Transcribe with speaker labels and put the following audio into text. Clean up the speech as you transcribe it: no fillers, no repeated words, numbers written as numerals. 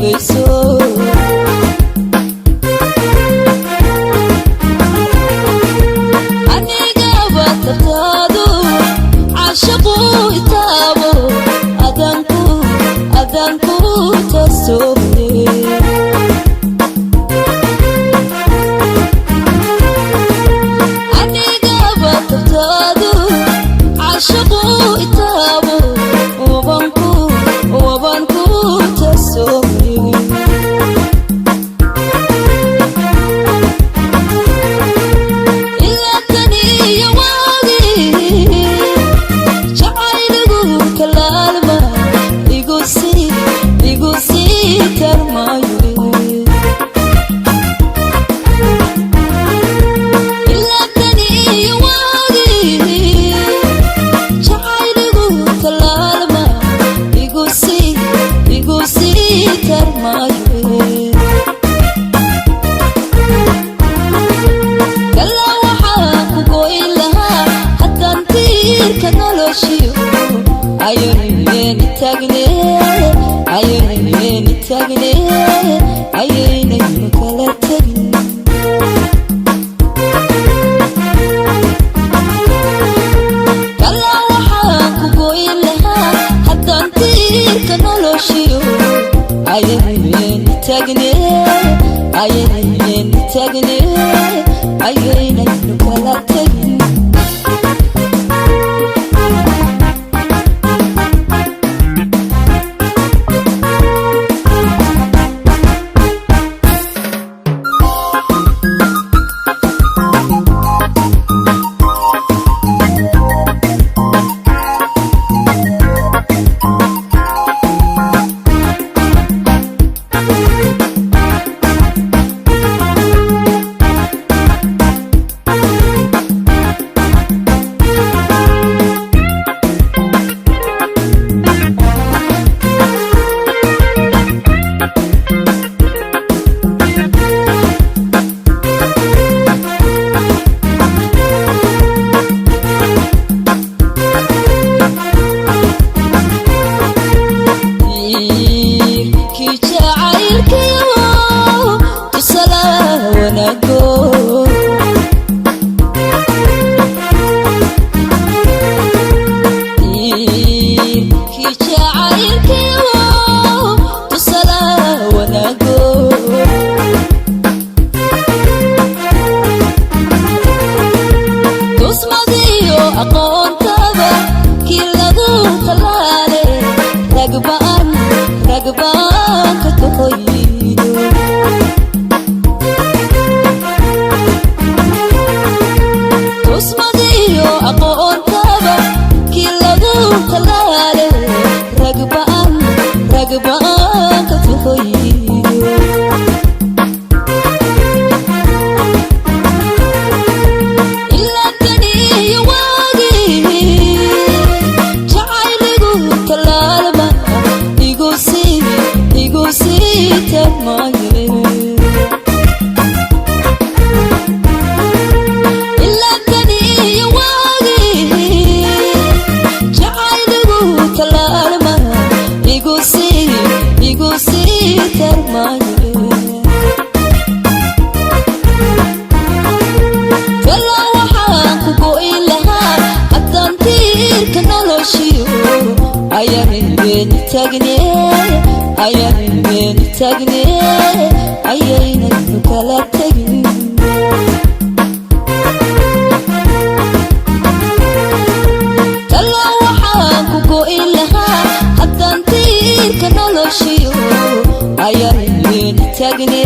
Speaker 1: reebayso aniga batataadu caashaqu itaabo adanku tasoobe aniga batataadu caashaqu itaabo wabanku tasoobe ila taniya waagi jacayligu kalaalma igu sii tarmayo ila taniya waagi jacayligu kalaalma igu sii tarmayo kala waxaan ku goyn lahaa haddaan tiirka noloshiyo ayayni tagne ayaynaynu kala tegin kala waxaan ku goyn lahaa haddaan tiirka noloshiyo ayaynaynu tagne ayaynaynu kala tegin aqoontada kii lagu talaale ragbaan ka tohoyido tusmadiyo aqoontada kii lagu talaale ragbaan ka tohoyido ila taniya waagi jacayligu kalaalma igu sii tarmayo kala waxaan ku goyn lahaa haddaan tiirka noloshiyo ayaynaynu tagne ayaynaynu kala tegin kala waxaan ku goyn lahaa haddaan tiirka noloshiyo ayaynaynu tagne